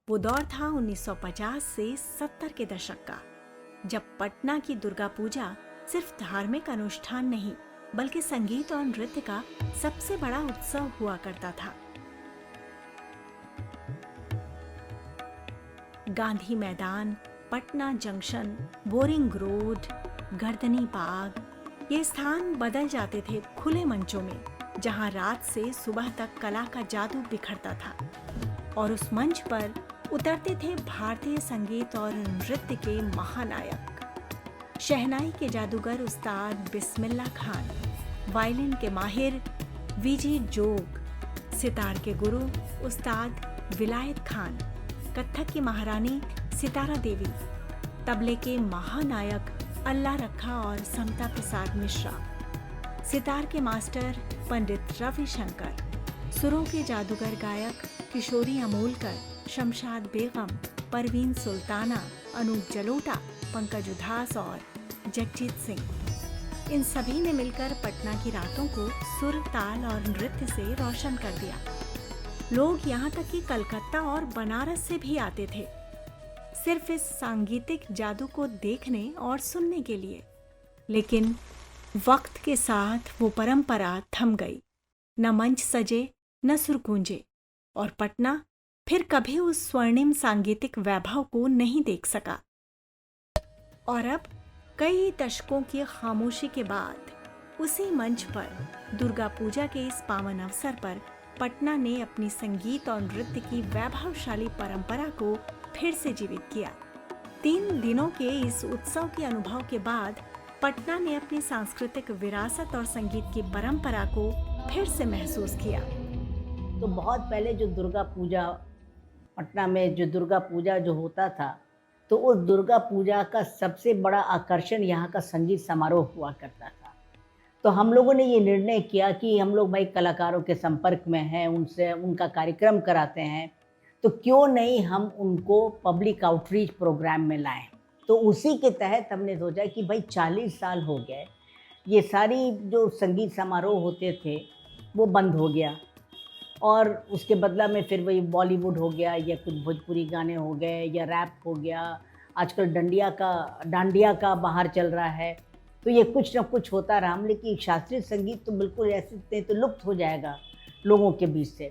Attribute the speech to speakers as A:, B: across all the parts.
A: वो दौर था 1950 से 70 के दशक का, जब पटना की दुर्गा पूजा सिर्फ धार्मिक अनुष्ठान नहीं बल्कि संगीत और नृत्य का सबसे बड़ा उत्सव हुआ करता था। गांधी मैदान, पटना जंक्शन, बोरिंग रोड, गर्दनी बाग, ये स्थान बदल जाते थे खुले मंचों में, जहां रात से सुबह तक कला का जादू बिखरता था। और उस मंच पर उतरते थे भारतीय संगीत और नृत्य के महानायक, शहनाई के जादूगर उस्ताद बिस्मिल्ला खान, वायलिन के माहिर वीजी जोग, सितार के गुरु उस्ताद विलायत खान, कत्थक की महारानी सितारा देवी, तबले के महानायक अल्लाह रखा और समता प्रसाद मिश्रा, सितार के मास्टर पंडित रविशंकर, सुरों के जादूगर गायक किशोरी अमोलकर, शमशाद बेगम, परवीन सुल्ताना, अनूप जलोटा, पंकज उधास और जगजीत सिंह। इन सभी ने मिलकर पटना की रातों को सुर, ताल और नृत्य से रोशन कर दिया। लोग यहाँ तक कि कलकत्ता और बनारस से भी आते थे, सिर्फ इस सांगीतिक जादू को देखने और सुनने के लिए। लेकिन वक्त के साथ वो परंपरा थम गई। न मंच सजे, न सुर गूंजे, और पटना फिर कभी उस स्वर्णिम सांगीतिक वैभव को नहीं देख सका। और अब कई दशकों की खामोशी के बाद उसी मंच पर दुर्गा पूजा के इस पावन अवसर पर पटना ने अपनी संगीत और नृत्य की वैभवशाली परंपरा को फिर से जीवित किया। 3 दिनों के इस उत्सव के अनुभव के बाद पटना ने अपनी सांस्कृतिक विरासत और संगीत की परंपरा को फिर से महसूस किया।
B: तो बहुत पहले जो दुर्गा पूजा पटना में जो दुर्गा पूजा जो होता था, तो उस दुर्गा पूजा का सबसे बड़ा आकर्षण यहाँ का संगीत समारोह हुआ करता था। तो हम लोगों ने ये निर्णय किया कि हम लोग भाई कलाकारों के संपर्क में हैं, उनसे उनका कार्यक्रम कराते हैं, तो क्यों नहीं हम उनको पब्लिक आउटरीच प्रोग्राम में लाएं। तो उसी के तहत हमने सोचा कि भाई 40 साल हो गए, ये सारी जो संगीत समारोह होते थे वो बंद हो गया, और उसके बदला में फिर वही बॉलीवुड हो गया, या कुछ भोजपुरी गाने हो गए, या रैप हो गया, आजकल डांडिया का बाहर चल रहा है। तो ये कुछ न कुछ होता रहा। लेकिन शास्त्रीय संगीत तो बिल्कुल ऐसे तो लुप्त हो जाएगा लोगों के बीच से।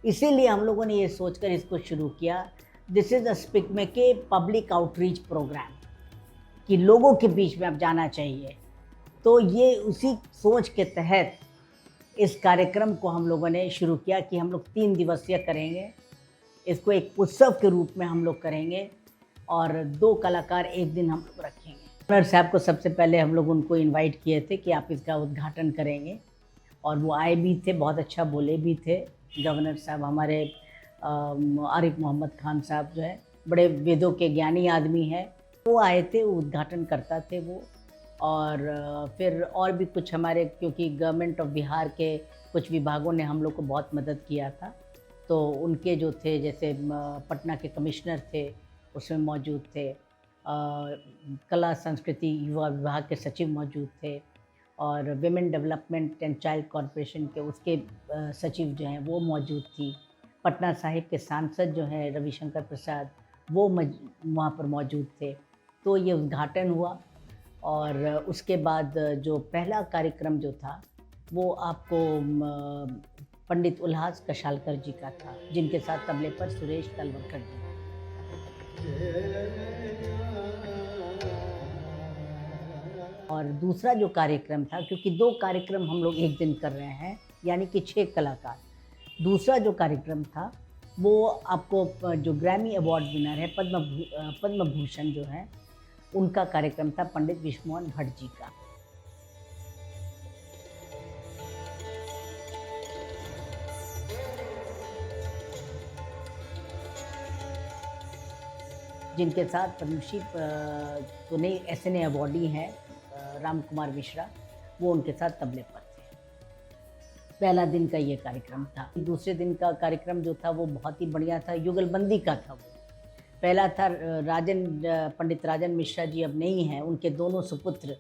B: इसीलिए हम लोगों ने ये सोचकर इसको शुरू किया, दिस इज़ अ स्पीक में के पब्लिक आउटरीच प्रोग्राम, कि लोगों के बीच में अब जाना चाहिए। तो ये उसी सोच के तहत इस कार्यक्रम को हम लोगों ने शुरू किया कि हम लोग 3 दिवसीय करेंगे। इसको एक उत्सव के रूप में हम लोग करेंगे, और 2 कलाकार एक दिन हम लोग रखेंगे। गवर्नर साहब को सबसे पहले हम लोग उनको इनवाइट किए थे कि आप इसका उद्घाटन करेंगे, और वो आए भी थे, बहुत अच्छा बोले भी थे। गवर्नर साहब हमारे आरिफ मोहम्मद खान साहब जो है, बड़े वेदों के ज्ञानी आदमी हैं, वो आए थे, वो उद्घाटन करता थे वो। और फिर और भी कुछ हमारे, क्योंकि गवर्नमेंट ऑफ बिहार के कुछ विभागों ने हम लोग को बहुत मदद किया था, तो उनके जो थे, जैसे पटना के कमिश्नर थे उसमें मौजूद थे, कला संस्कृति युवा विभाग के सचिव मौजूद थे, और women development and child corporation के उसके सचिव जो हैं वो मौजूद थी। पटना साहिब के सांसद जो हैं रविशंकर प्रसाद, वो वहाँ पर मौजूद थे। तो ये उद्घाटन हुआ, और उसके बाद जो पहला कार्यक्रम जो था वो आपको पंडित उल्हास कशालकर जी का था, जिनके साथ तबले पर सुरेश तलवलकर जी। और दूसरा जो कार्यक्रम था, क्योंकि 2 कार्यक्रम हम लोग एक दिन कर रहे हैं, यानी कि 6 कलाकार। दूसरा जो कार्यक्रम था वो आपको जो ग्रैमी अवार्ड विनर है, पद्म भूषण जो है, उनका कार्यक्रम था, पंडित विष्णुमोहन भट्ट जी का। जिनके साथ पद्मश्री तो नहीं, SNA अवार्डी हैं राम कुमार मिश्रा, वो उनके साथ तबले पर थे। पहला दिन का ये कार्यक्रम था। दूसरे दिन का कार्यक्रम जो था वो बहुत ही बढ़िया था, युगलबंदी का था वो। पहला था पंडित राजन मिश्रा जी अब नहीं हैं, उनके दोनों सुपुत्र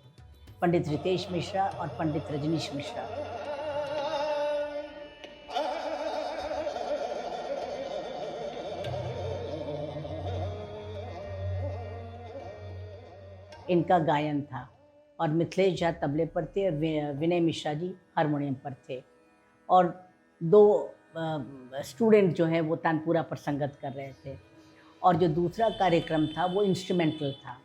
B: पंडित रितेश मिश्रा और पंडित रजनीश मिश्रा। इनका गायन था, और मिथिलेश झा तबले पर थे, विनय मिश्रा जी हारमोनियम पर थे, और 2 स्टूडेंट जो हैं वो तानपुरा पर संगत कर रहे थे। और जो दूसरा कार्यक्रम था वो इंस्ट्रूमेंटल था।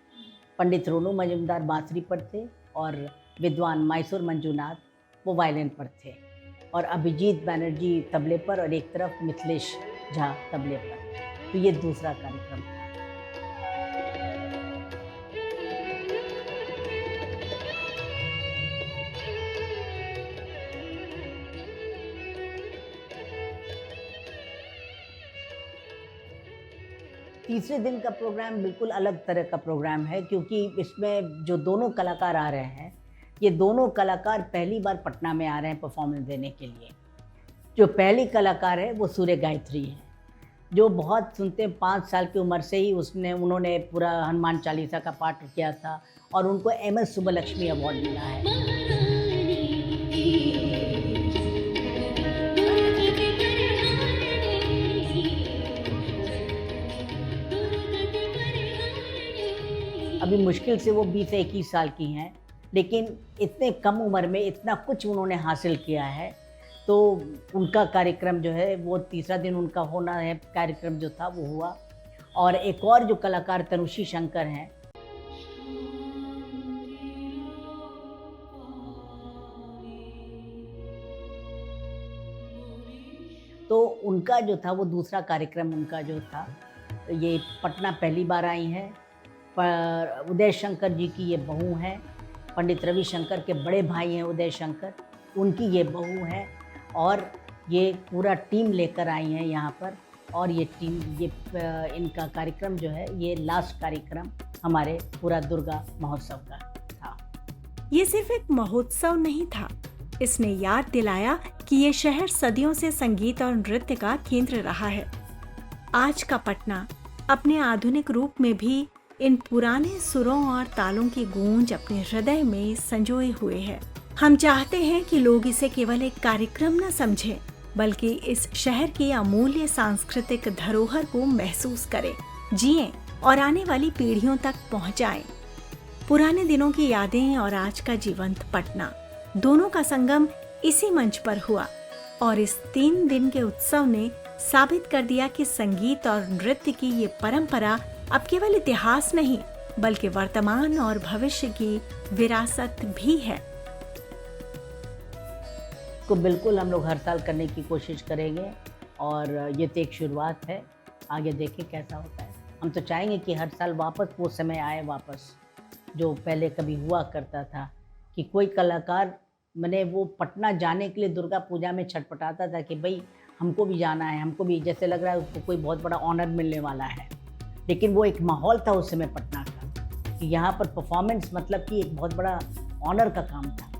B: पंडित रोनू मजुमदार बांसुरी पर थे और विद्वान मैसूर मंजूनाथ वो वायलिन पर थे, और अभिजीत बैनर्जी तबले पर और एक तरफ मिथिलेश झा तबले पर। तो ये दूसरा कार्यक्रम था। तीसरे दिन का प्रोग्राम बिल्कुल अलग तरह का प्रोग्राम है, क्योंकि इसमें जो दोनों कलाकार आ रहे हैं, ये दोनों कलाकार पहली बार पटना में आ रहे हैं परफॉर्मेंस देने के लिए। जो पहली कलाकार है वो सूर्य गायत्री है, जो बहुत सुनते हैं। 5 साल की उम्र से ही उन्होंने पूरा हनुमान चालीसा का पाठ किया था, और उनको MS सुब्बलक्ष्मी अवार्ड मिला है। अभी मुश्किल से वो 20-21 साल की हैं, लेकिन इतने कम उम्र में इतना कुछ उन्होंने हासिल किया है। तो उनका कार्यक्रम जो है वो तीसरा दिन उनका होना है, कार्यक्रम जो था वो हुआ। और एक और जो कलाकार तनुश्री शंकर हैं, तो उनका जो था वो दूसरा कार्यक्रम उनका जो था, ये पटना पहली बार आई हैं। पर उदय शंकर जी की ये बहू हैं, पंडित रविशंकर के बड़े भाई हैं उदय शंकर, उनकी ये बहू है, और ये पूरा टीम लेकर आई हैं यहाँ पर। और ये टीम इनका कार्यक्रम जो है ये लास्ट कार्यक्रम हमारे पूरा दुर्गा महोत्सव का था।
A: ये सिर्फ एक महोत्सव नहीं था, इसने याद दिलाया कि ये शहर सदियों से संगीत और नृत्य का केंद्र रहा है। आज का पटना अपने आधुनिक रूप में भी इन पुराने सुरों और तालों की गूंज अपने हृदय में संजोए हुए है। हम चाहते हैं कि लोग इसे केवल एक कार्यक्रम न समझें, बल्कि इस शहर की अमूल्य सांस्कृतिक धरोहर को महसूस करें, जिएं और आने वाली पीढ़ियों तक पहुंचाएं। पुराने दिनों की यादें और आज का जीवंत पटना, दोनों का संगम इसी मंच पर हुआ, और इस 3 दिन के उत्सव ने साबित कर दिया कि संगीत और नृत्य की ये परंपरा अब केवल इतिहास नहीं, बल्कि वर्तमान और भविष्य की विरासत भी है।
B: को बिल्कुल हम लोग हर साल करने की कोशिश करेंगे, और ये तो एक शुरुआत है, आगे देखें कैसा होता है। हम तो चाहेंगे कि हर साल वापस वो समय आए, वापस जो पहले कभी हुआ करता था, कि कोई कलाकार मैंने वो पटना जाने के लिए दुर्गा पूजा में छटपटाता था कि भाई हमको भी जाना है, हमको भी, जैसे लग रहा है उसको कोई बहुत बड़ा ऑनर मिलने वाला है। लेकिन वो एक माहौल था उस समय पटना का, कि यहाँ पर परफॉर्मेंस मतलब कि एक बहुत बड़ा ऑनर का काम था।